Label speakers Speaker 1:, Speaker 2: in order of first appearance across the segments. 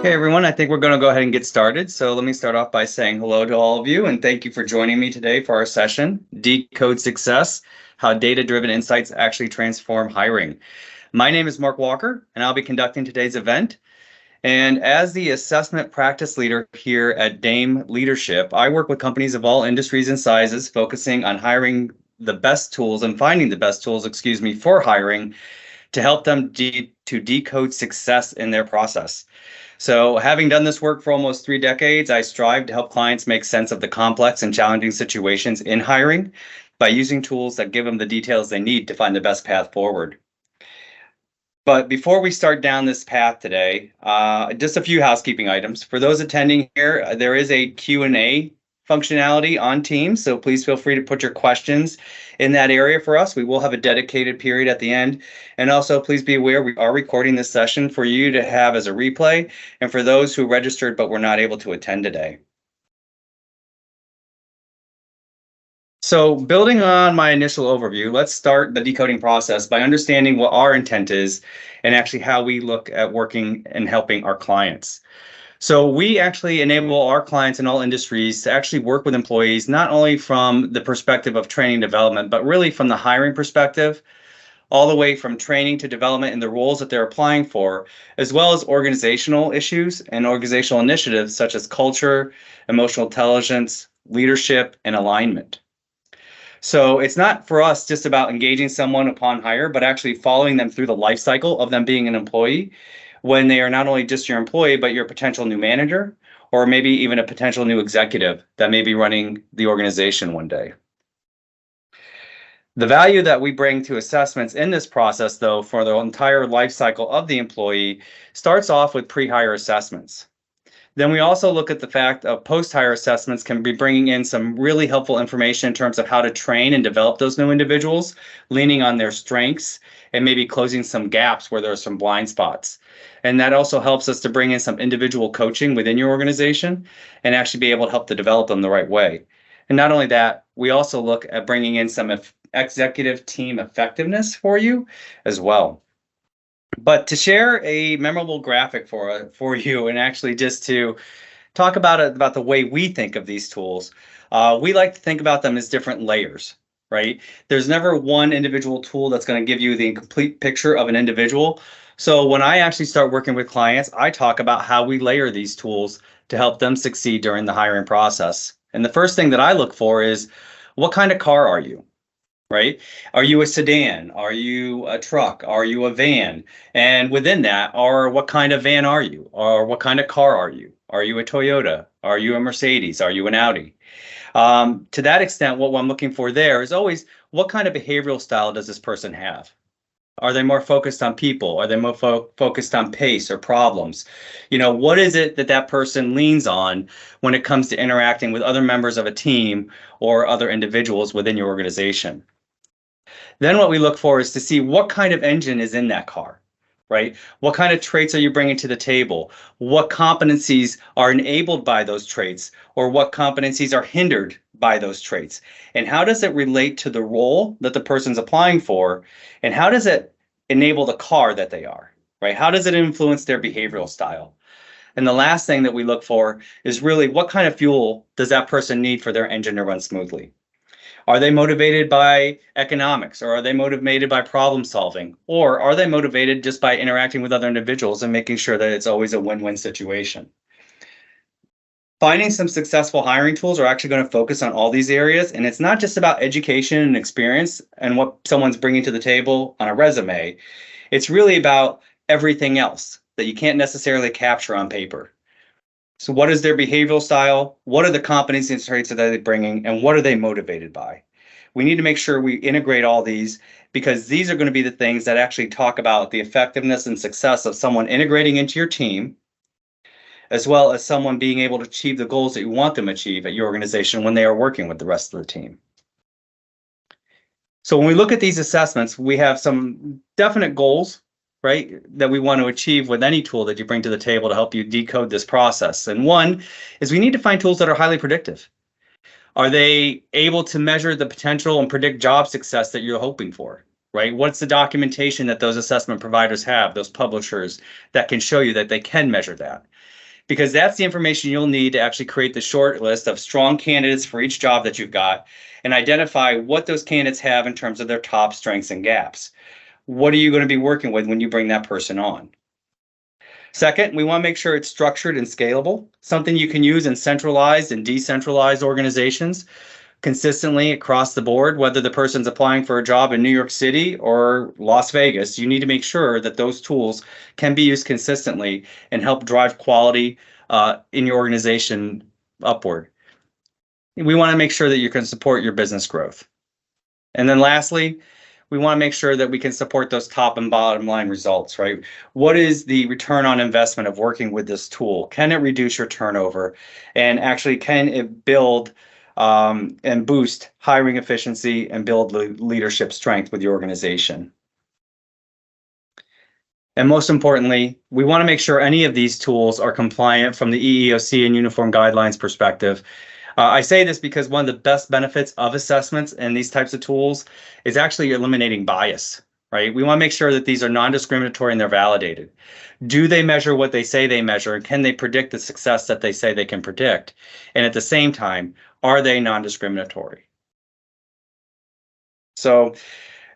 Speaker 1: Okay, everyone, I think we're going to go ahead and get started. So let me start off by saying hello to all of you and thank you for joining me today for our session, Decode Success, How Data-Driven Insights Actually Transform Hiring. My name is Mark Walker, and I'll be conducting today's event. And as the assessment practice leader here at Dame Leadership, I work with companies of all industries and sizes, focusing on hiring the best tools and finding the best tools, for hiring to help them to decode success in their process. So having done this work for almost 3 decades, I strive to help clients make sense of the complex and challenging situations in hiring by using tools that give them the details they need to find the best path forward. But before we start down this path today, just a few housekeeping items. For those attending here, there is a Q&A functionality on Teams, so please feel free to put your questions in that area for us. We will have a dedicated period at the end. And also, please be aware we are recording this session for you to have as a replay and for those who registered but were not able to attend today. So building on my initial overview, let's start the decoding process by understanding what our intent is and actually how we look at working and helping our clients. So we actually enable our clients in all industries to actually work with employees, not only from the perspective of training and development, but really from the hiring perspective, all the way from training to development in the roles that they're applying for, as well as organizational issues and organizational initiatives such as culture, emotional intelligence, leadership, and alignment. So it's not for us just about engaging someone upon hire, but actually following them through the life cycle of them being an employee when they are not only just your employee, but your potential new manager, or maybe even a potential new executive that may be running the organization one day. The value that we bring to assessments in this process, though, for the entire life cycle of the employee starts off with pre-hire assessments. Then we also look at the fact of post-hire assessments can be bringing in some really helpful information in terms of how to train and develop those new individuals, leaning on their strengths and maybe closing some gaps where there are some blind spots. And that also helps us to bring in some individual coaching within your organization and actually be able to help to develop them the right way. And not only that, we also look at bringing in some executive team effectiveness for you as well. But to share a memorable graphic for you and actually just to talk about the way we think of these tools, we like to think about them as different layers, right? There's never one individual tool that's going to give you the complete picture of an individual. So when I actually start working with clients, I talk about how we layer these tools to help them succeed during the hiring process. And the first thing that I look for is, what kind of car are you? Right? Are you a sedan? Are you a truck? Are you a van? And within that, what kind of van are you? Or what kind of car are you? Are you a Toyota? Are you a Mercedes? Are you an Audi? To that extent, what I'm looking for there is always, what kind of behavioral style does this person have? Are they more focused on people? Are they more focused on pace or problems? What is it that person leans on when it comes to interacting with other members of a team or other individuals within your organization? Then what we look for is to see what kind of engine is in that car, right? What kind of traits are you bringing to the table? What competencies are enabled by those traits, or what competencies are hindered by those traits? And how does it relate to the role that the person's applying for? And how does it enable the car that they are, right? How does it influence their behavioral style? And the last thing that we look for is really, what kind of fuel does that person need for their engine to run smoothly? Are they motivated by economics, or are they motivated by problem solving? Or are they motivated just by interacting with other individuals and making sure that it's always a win-win situation? Finding some successful hiring tools are actually going to focus on all these areas. And it's not just about education and experience and what someone's bringing to the table on a resume. It's really about everything else that you can't necessarily capture on paper. So what is their behavioral style? What are the competencies and traits that they're bringing? And what are they motivated by? We need to make sure we integrate all these, because these are going to be the things that actually talk about the effectiveness and success of someone integrating into your team, as well as someone being able to achieve the goals that you want them to achieve at your organization when they are working with the rest of the team. So when we look at these assessments, we have some definite goals, right, that we want to achieve with any tool that you bring to the table to help you decode this process. And one is, we need to find tools that are highly predictive. Are they able to measure the potential and predict job success that you're hoping for, right? What's the documentation that those assessment providers have, those publishers, that can show you that they can measure that? because that's the information you'll need to actually create the short list of strong candidates for each job that you've got and identify what those candidates have in terms of their top strengths and gaps. What are you going to be working with when you bring that person on? Second, we want to make sure it's structured and scalable, something you can use in centralized and decentralized organizations consistently across the board, whether the person's applying for a job in New York City or Las Vegas. You need to make sure that those tools can be used consistently and help drive quality in your organization upward. We want to make sure that you can support your business growth. And then lastly, we want to make sure that we can support those top and bottom line results, right? What is the return on investment of working with this tool? Can it reduce your turnover? And actually, can it build and boost hiring efficiency and build leadership strength with your organization? And most importantly, we want to make sure any of these tools are compliant from the EEOC and Uniform Guidelines perspective. I say this because one of the best benefits of assessments and these types of tools is actually eliminating bias, right? We want to make sure that these are non-discriminatory and they're validated. Do they measure what they say they measure? And can they predict the success that they say they can predict? And at the same time, are they non-discriminatory? So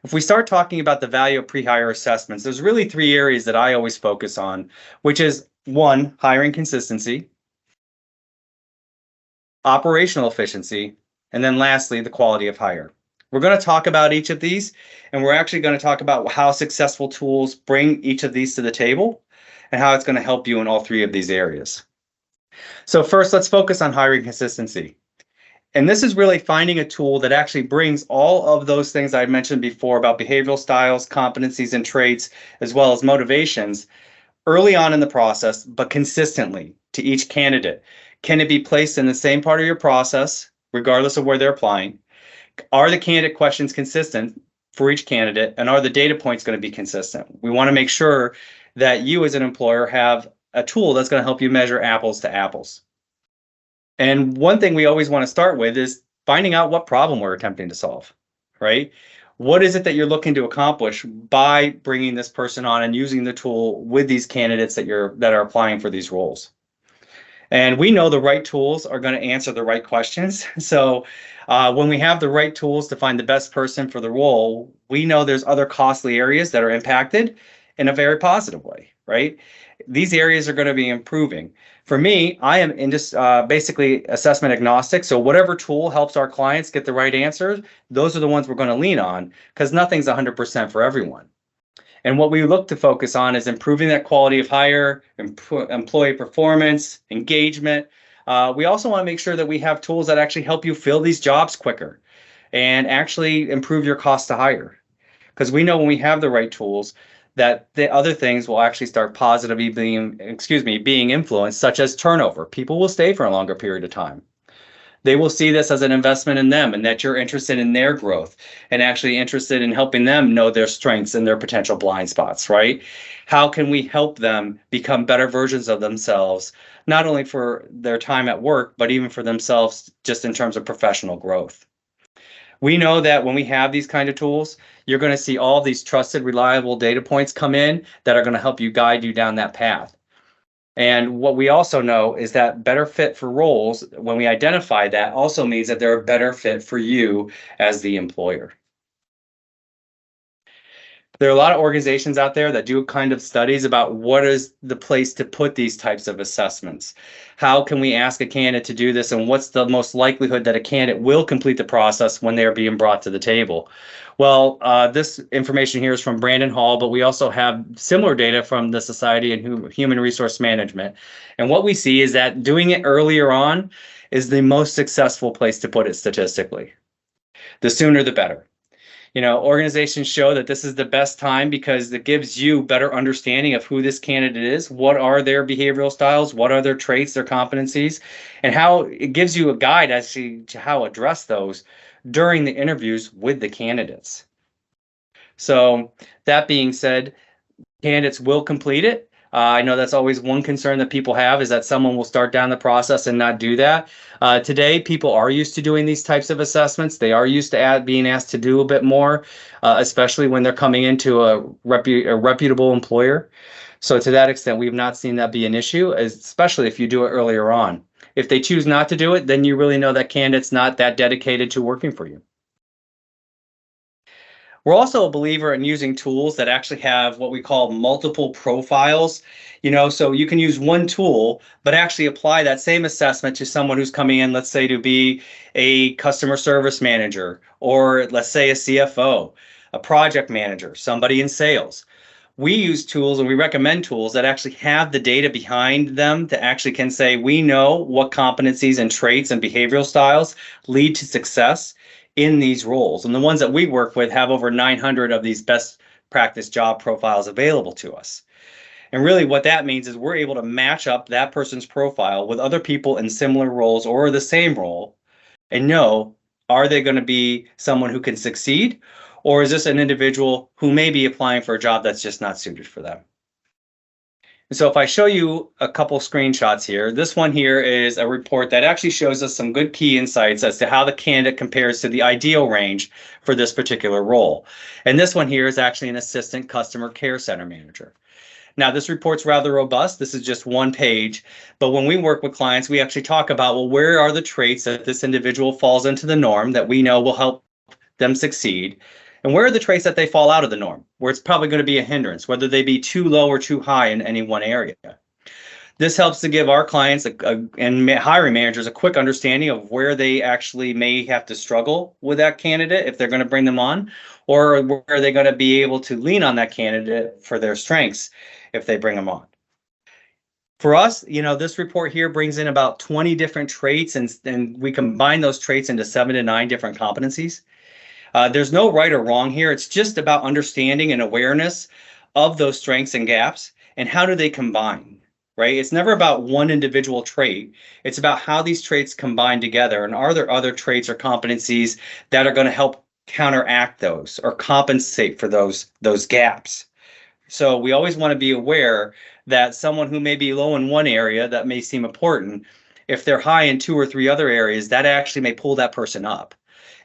Speaker 1: if we start talking about the value of pre-hire assessments, there's really three areas that I always focus on, which is one, hiring consistency, operational efficiency, and then lastly, the quality of hire. We're going to talk about each of these, and we're actually going to talk about how successful tools bring each of these to the table and how it's going to help you in all three of these areas. So first, let's focus on hiring consistency. And this is really finding a tool that actually brings all of those things I mentioned before about behavioral styles, competencies, and traits, as well as motivations early on in the process, but consistently to each candidate. Can it be placed in the same part of your process, regardless of where they're applying? Are the candidate questions consistent for each candidate? And are the data points going to be consistent? We want to make sure that you as an employer have a tool that's going to help you measure apples to apples. And one thing we always want to start with is finding out what problem we're attempting to solve, right? What is it that you're looking to accomplish by bringing this person on and using the tool with these candidates that are applying for these roles? And we know the right tools are going to answer the right questions. So when we have the right tools to find the best person for the role, we know there's other costly areas that are impacted in a very positive way, right? These areas are going to be improving. For me, I am in just basically assessment agnostic. So whatever tool helps our clients get the right answers, those are the ones we're going to lean on because nothing's 100% for everyone. And what we look to focus on is improving that quality of hire, employee performance, engagement. We also want to make sure that we have tools that actually help you fill these jobs quicker and actually improve your cost to hire. Because we know when we have the right tools, that the other things will actually start positively being influenced, such as turnover. People will stay for a longer period of time. They will see this as an investment in them and that you're interested in their growth and actually interested in helping them know their strengths and their potential blind spots, right? How can we help them become better versions of themselves, not only for their time at work, but even for themselves just in terms of professional growth? We know that when we have these kind of tools, you're going to see all these trusted, reliable data points come in that are going to help you guide you down that path. And what we also know is that better fit for roles, when we identify that, also means that they're a better fit for you as the employer. There are a lot of organizations out there that do kind of studies about what is the place to put these types of assessments. How can we ask a candidate to do this, and what's the most likelihood that a candidate will complete the process when they're being brought to the table? Well, this information here is from Brandon Hall, but we also have similar data from the Society of Human Resource Management. And what we see is that doing it earlier on is the most successful place to put it statistically. The sooner the better. You know, organizations show that this is the best time because it gives you better understanding of who this candidate is, what are their behavioral styles, what are their traits, their competencies, and how it gives you a guide as to how to address those during the interviews with the candidates. So that being said, candidates will complete it. I know that's always one concern that people have, is that someone will start down the process and not do that. Today, people are used to doing these types of assessments. They are used to being asked to do a bit more, especially when they're coming into a reputable employer. So to that extent, we've not seen that be an issue, especially if you do it earlier on. If they choose not to do it, then you really know that candidate's not that dedicated to working for you. We're also a believer in using tools that actually have what we call multiple profiles. So you can use one tool, but actually apply that same assessment to someone who's coming in, let's say, to be a customer service manager, or let's say a CFO, a project manager, somebody in sales. We use tools and we recommend tools that actually have the data behind them that actually can say, we know what competencies and traits and behavioral styles lead to success in these roles. And the ones that we work with have over 900 of these best practice job profiles available to us. And really what that means is we're able to match up that person's profile with other people in similar roles or the same role and know, are they going to be someone who can succeed? Or is this an individual who may be applying for a job that's just not suited for them? And so if I show you a couple screenshots here, this one here is a report that actually shows us some good key insights as to how the candidate compares to the ideal range for this particular role. And this one here is actually an assistant customer care center manager. Now, this report's rather robust. This is just one page. But when we work with clients, we actually talk about, well, where are the traits that this individual falls into the norm that we know will help them succeed? And where are the traits that they fall out of the norm, where it's probably going to be a hindrance, whether they be too low or too high in any one area? This helps to give our clients and hiring managers a quick understanding of where they actually may have to struggle with that candidate if they're going to bring them on, or where are they going to be able to lean on that candidate for their strengths if they bring them on. For us, this report here brings in about 20 different traits, and we combine those traits into 7 to 9 different competencies. There's no right or wrong here. It's just about understanding and awareness of those strengths and gaps and how do they combine, right? It's never about one individual trait. It's about how these traits combine together, and are there other traits or competencies that are going to help counteract those or compensate for those gaps. So we always want to be aware that someone who may be low in one area that may seem important, if they're high in 2 or 3 other areas, that actually may pull that person up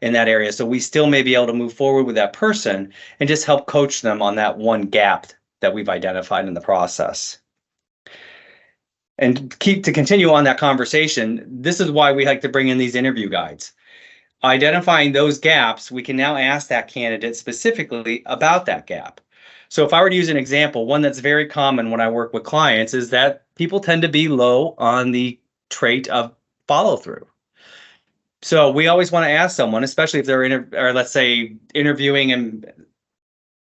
Speaker 1: in that area. So we still may be able to move forward with that person and just help coach them on that one gap that we've identified in the process. And to continue on that conversation, this is why we like to bring in these interview guides. Identifying those gaps, we can now ask that candidate specifically about that gap. So if I were to use an example, one that's very common when I work with clients is that people tend to be low on the trait of follow through. So we always want to ask someone, especially if they're let's say interviewing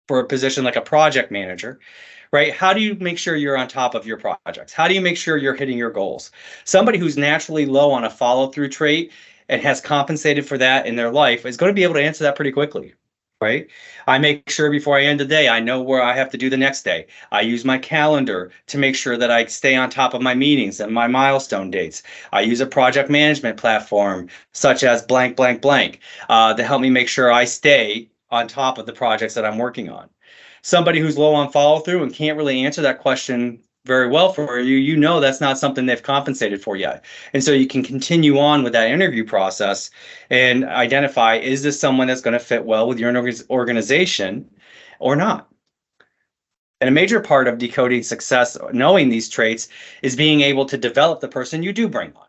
Speaker 1: for a position like a project manager, right? How do you make sure you're on top of your projects? How do you make sure you're hitting your goals? Somebody who's naturally low on a follow through trait and has compensated for that in their life is going to be able to answer that pretty quickly. Right? I make sure before I end the day, I know where I have to do the next day. I use my calendar to make sure that I stay on top of my meetings and my milestone dates. I use a project management platform such as blank, blank, blank to help me make sure I stay on top of the projects that I'm working on. Somebody who's low on follow through and can't really answer that question very well for you, that's not something they've compensated for yet. And so you can continue on with that interview process and identify, is this someone that's going to fit well with your organization or not? And a major part of decoding success, knowing these traits, is being able to develop the person you do bring on.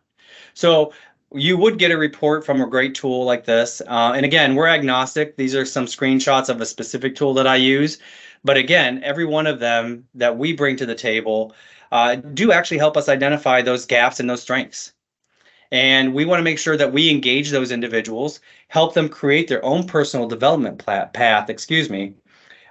Speaker 1: So you would get a report from a great tool like this. And again, we're agnostic. These are some screenshots of a specific tool that I use. But again, every one of them that we bring to the table do actually help us identify those gaps and those strengths. And we want to make sure that we engage those individuals, help them create their own personal development path,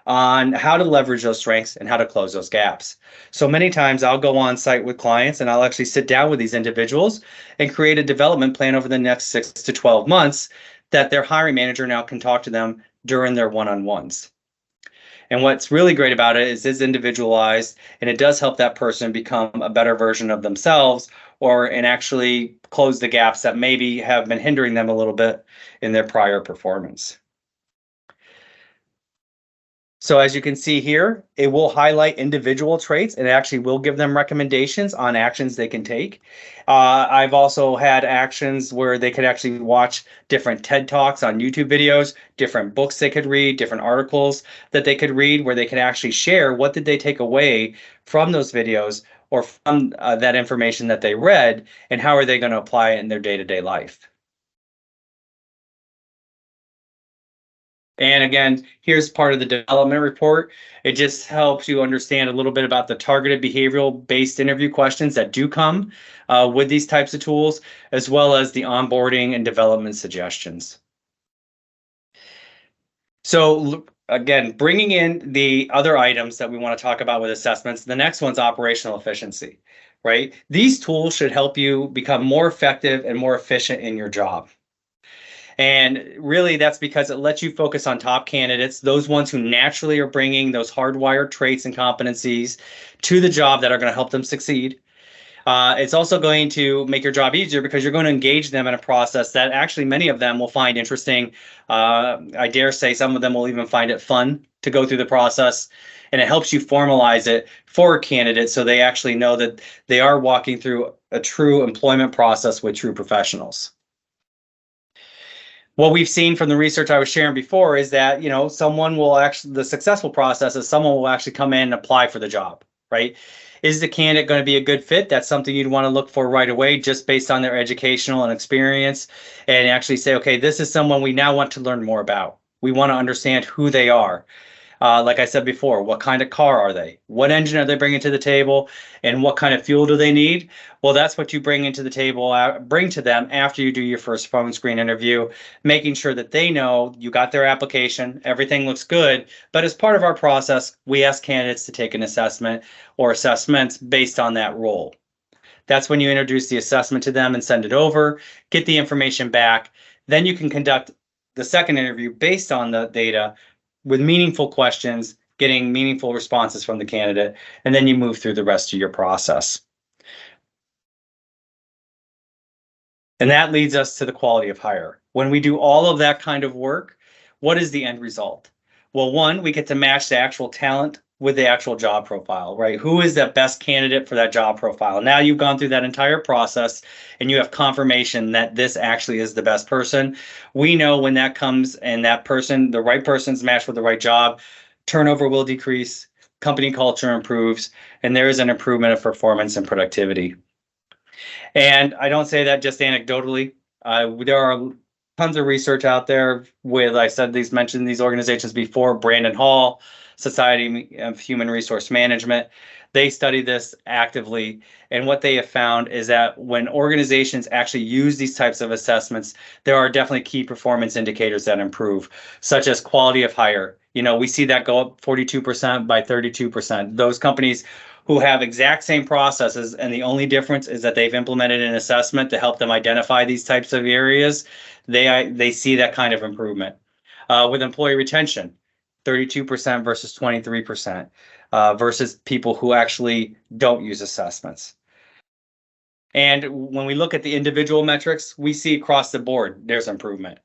Speaker 1: on how to leverage those strengths and how to close those gaps. So many times I'll go on site with clients and I'll actually sit down with these individuals and create a development plan over the next 6 to 12 months that their hiring manager now can talk to them during their one-on-ones. And what's really great about it is it's individualized, and it does help that person become a better version of themselves and actually close the gaps that maybe have been hindering them a little bit in their prior performance. So as you can see here, it will highlight individual traits and actually will give them recommendations on actions they can take. I've also had actions where they could actually watch different TED Talks on YouTube videos, different books they could read, different articles that they could read, where they could actually share what did they take away from those videos or from that information that they read, and how are they going to apply it in their day-to-day life. And again, here's part of the development report. It just helps you understand a little bit about the targeted behavioral based interview questions that do come with these types of tools, as well as the onboarding and development suggestions. So again, bringing in the other items that we want to talk about with assessments, the next one's operational efficiency, right? These tools should help you become more effective and more efficient in your job. And really, that's because it lets you focus on top candidates, those ones who naturally are bringing those hardwired traits and competencies to the job that are going to help them succeed. It's also going to make your job easier because you're going to engage them in a process that actually many of them will find interesting. I dare say some of them will even find it fun to go through the process. And it helps you formalize it for candidates so they actually know that they are walking through a true employment process with true professionals. What we've seen from the research I was sharing before is that, someone will actually, the successful process is someone will actually come in and apply for the job, right? Is the candidate going to be a good fit? That's something you'd want to look for right away, just based on their educational and experience, and actually say, okay, this is someone we now want to learn more about. We want to understand who they are. Like I said before, what kind of car are they? What engine are they bringing to the table? And what kind of fuel do they need? Well, that's what you bring into the table, bring to them after you do your first phone screen interview, making sure that they know you got their application, everything looks good. But as part of our process, we ask candidates to take an assessment or assessments based on that role. That's when you introduce the assessment to them and send it over, get the information back. Then you can conduct the second interview based on the data with meaningful questions, getting meaningful responses from the candidate, and then you move through the rest of your process. And that leads us to the quality of hire. When we do all of that kind of work, what is the end result? Well, one, we get to match the actual talent with the actual job profile, right? Who is the best candidate for that job profile? Now you've gone through that entire process and you have confirmation that this actually is the best person. We know when that comes and that person, the right person's matched with the right job, turnover will decrease, company culture improves, and there is an improvement of performance and productivity. And I don't say that just anecdotally. There are tons of research out there with, I said, mentioned these organizations before, Brandon Hall, Society of Human Resource Management. They study this actively, and what they have found is that when organizations actually use these types of assessments, there are definitely key performance indicators that improve, such as quality of hire. We see that go up 42% by 32%. Those companies who have exact same processes, and the only difference is that they've implemented an assessment to help them identify these types of areas, they see that kind of improvement. With employee retention, 32% versus 23%, versus people who actually don't use assessments. And when we look at the individual metrics, we see across the board there's improvement.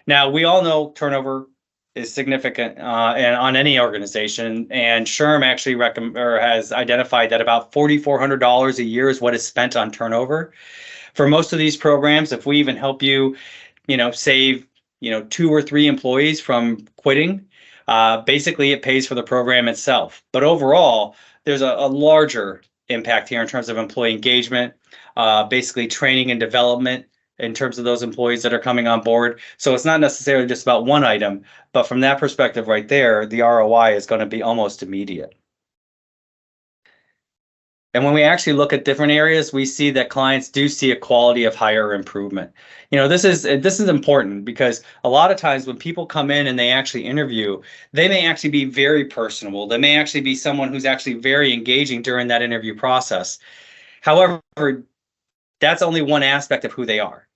Speaker 1: Now, we all know turnover is significant and on any organization, and SHRM actually has identified that about $4,400 a year is what is spent on turnover. For most of these programs, if we even help you, save 2 or 3 employees from quitting, basically it pays for the program itself. But overall, there's a larger impact here in terms of employee engagement, basically training and development in terms of those employees that are coming on board. So it's not necessarily just about one item, but from that perspective right there, the ROI is going to be almost immediate. And when we actually look at different areas, we see that clients do see a quality of hire improvement. This is important because a lot of times when people come in and they actually interview, they may actually be very personable. They may actually be someone who's actually very engaging during that interview process. However, that's only one aspect of who they are.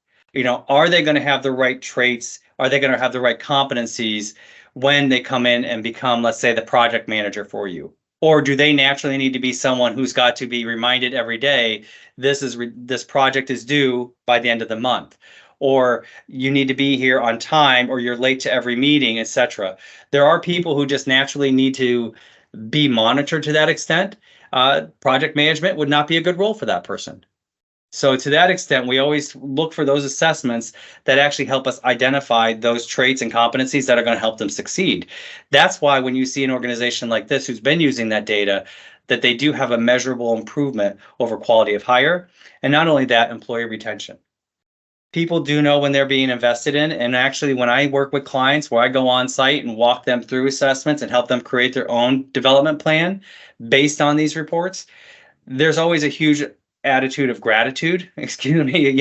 Speaker 1: Are they going to have the right traits? Are they going to have the right competencies when they come in and become, let's say, the project manager for you? Or do they naturally need to be someone who's got to be reminded every day, this project is due by the end of the month? or you need to be here on time, or you're late to every meeting, etc. There are people who just naturally need to be monitored to that extent. Project management would not be a good role for that person. So to that extent, we always look for those assessments that actually help us identify those traits and competencies that are going to help them succeed. That's why when you see an organization like this who's been using that data, that they do have a measurable improvement over quality of hire. And not only that, employee retention. People do know when they're being invested in. And actually, when I work with clients where I go on site and walk them through assessments and help them create their own development plan based on these reports, there's always a huge attitude of gratitude, excuse me,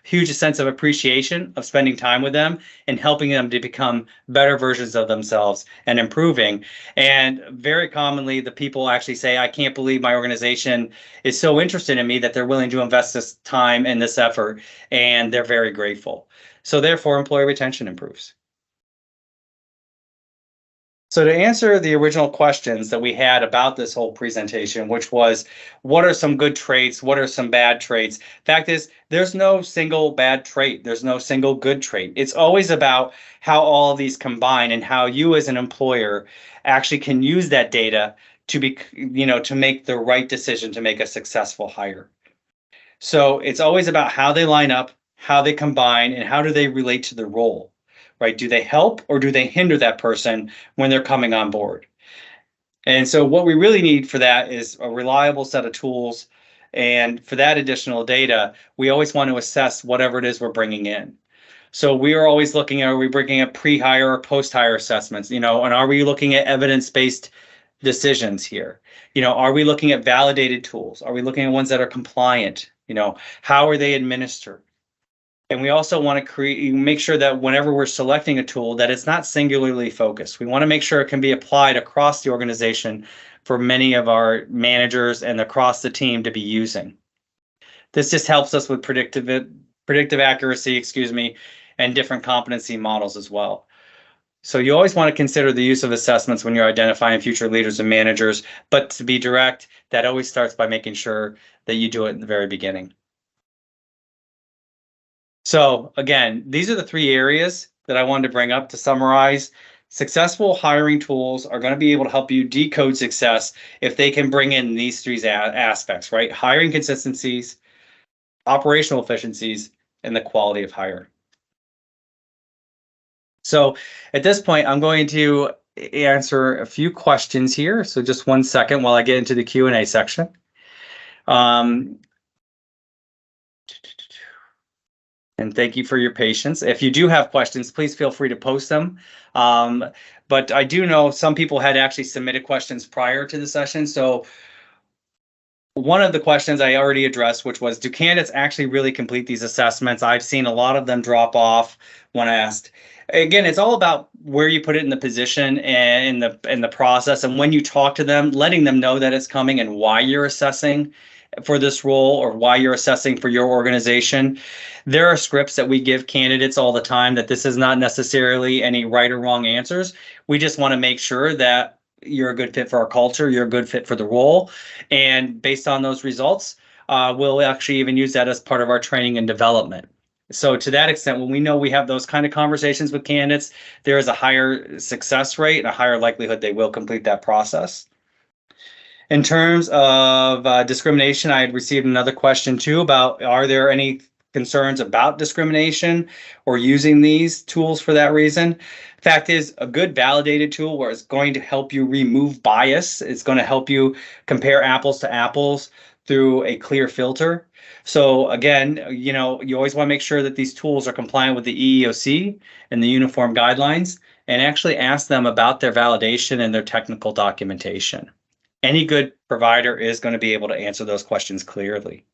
Speaker 1: huge sense of appreciation of spending time with them and helping them to become better versions of themselves and improving. And very commonly, the people actually say, I can't believe my organization is so interested in me that they're willing to invest this time and this effort, and they're very grateful. So therefore, employee retention improves. So to answer the original questions that we had about this whole presentation, which was, what are some good traits? What are some bad traits? Fact is, there's no single bad trait. There's no single good trait. It's always about how all of these combine and how you as an employer actually can use that data to to make the right decision to make a successful hire. So it's always about how they line up, how they combine, and how do they relate to the role. Right? Do they help or do they hinder that person when they're coming on board? And so what we really need for that is a reliable set of tools. And for that additional data, we always want to assess whatever it is we're bringing in. So we are always looking at, are we bringing up pre-hire or post-hire assessments, and are we looking at evidence-based decisions here? Are we looking at validated tools? Are we looking at ones that are compliant? How are they administered? And we also want to make sure that whenever we're selecting a tool, that it's not singularly focused. We want to make sure it can be applied across the organization for many of our managers and across the team to be using. This just helps us with predictive accuracy, and different competency models as well. So you always want to consider the use of assessments when you're identifying future leaders and managers, but to be direct, that always starts by making sure that you do it in the very beginning. So again, these are the three areas that I wanted to bring up to summarize. Successful hiring tools are going to be able to help you decode success if they can bring in these three aspects, right? Hiring consistencies, operational efficiencies, and the quality of hire. So at this point, I'm going to answer a few questions here. So just 1 second while I get into the Q&A section. And thank you for your patience. If you do have questions, please feel free to post them. But I do know some people had actually submitted questions prior to the session. So one of the questions I already addressed, which was, do candidates actually really complete these assessments? I've seen a lot of them drop off when asked. Again, it's all about where you put it in the position and in the process, and when you talk to them, letting them know that it's coming and why you're assessing for this role or why you're assessing for your organization. There are scripts that we give candidates all the time that this is not necessarily any right or wrong answers. We just want to make sure that you're a good fit for our culture, you're a good fit for the role. And based on those results, we'll actually even use that as part of our training and development. So to that extent, when we know we have those kind of conversations with candidates, there is a higher success rate and a higher likelihood they will complete that process. In terms of discrimination, I had received another question too about, are there any concerns about discrimination or using these tools for that reason? Fact is, a good validated tool where it's going to help you remove bias, it's going to help you compare apples to apples through a clear filter. So again, you always want to make sure that these tools are compliant with the EEOC and the uniform guidelines, and actually ask them about their validation and their technical documentation. Any good provider is going to be able to answer those questions clearly.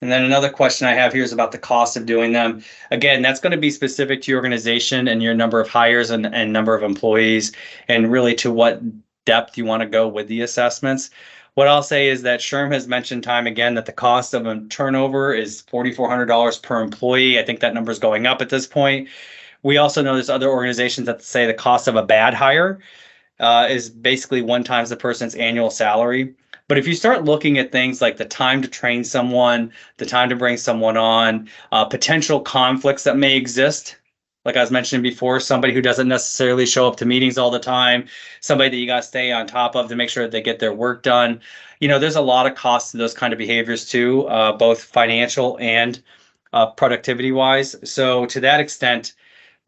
Speaker 1: And then another question I have here is about the cost of doing them. Again, that's going to be specific to your organization and your number of hires and number of employees, and really to what depth you want to go with the assessments. What I'll say is that SHRM has mentioned time again that the cost of a turnover is $4,400 per employee. I think that number is going up at this point. We also know there's other organizations that say the cost of a bad hire is basically 1 times the person's annual salary. But if you start looking at things like the time to train someone, the time to bring someone on, potential conflicts that may exist, like I was mentioning before, somebody who doesn't necessarily show up to meetings all the time, somebody that you got to stay on top of to make sure that they get their work done. There's a lot of costs to those kind of behaviors too, both financial and productivity wise. So to that extent,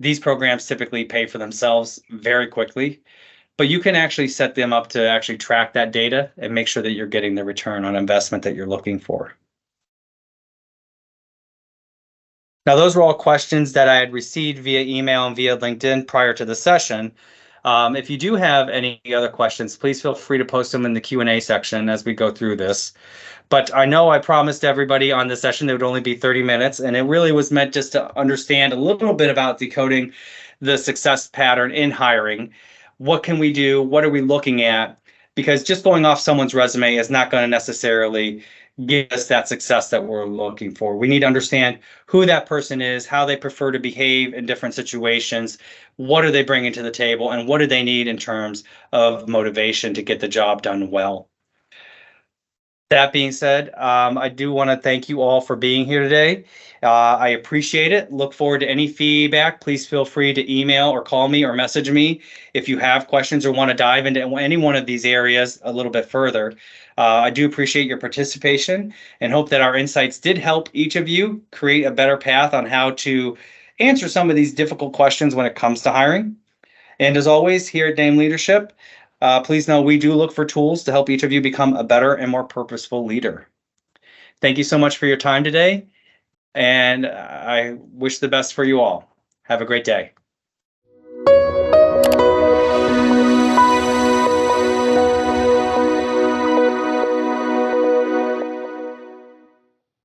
Speaker 1: these programs typically pay for themselves very quickly, but you can actually set them up to actually track that data and make sure that you're getting the return on investment that you're looking for. Now, those were all questions that I had received via email and via LinkedIn prior to the session. If you do have any other questions, please feel free to post them in the Q&A section as we go through this. But I know I promised everybody on the session it would only be 30 minutes, and it really was meant just to understand a little bit about decoding the success pattern in hiring. What can we do? What are we looking at? Because just going off someone's resume is not going to necessarily give us that success that we're looking for. We need to understand who that person is, how they prefer to behave in different situations, what are they bringing to the table, and what do they need in terms of motivation to get the job done well. That being said, I do want to thank you all for being here today. I appreciate it. Look forward to any feedback. Please feel free to email or call me or message me if you have questions or want to dive into any one of these areas a little bit further. I do appreciate your participation and hope that our insights did help each of you create a better path on how to answer some of these difficult questions when it comes to hiring. And as always, here at Dame Leadership, please know we do look for tools to help each of you become a better and more purposeful leader. Thank you so much for your time today, and I wish the best for you all. Have a great day.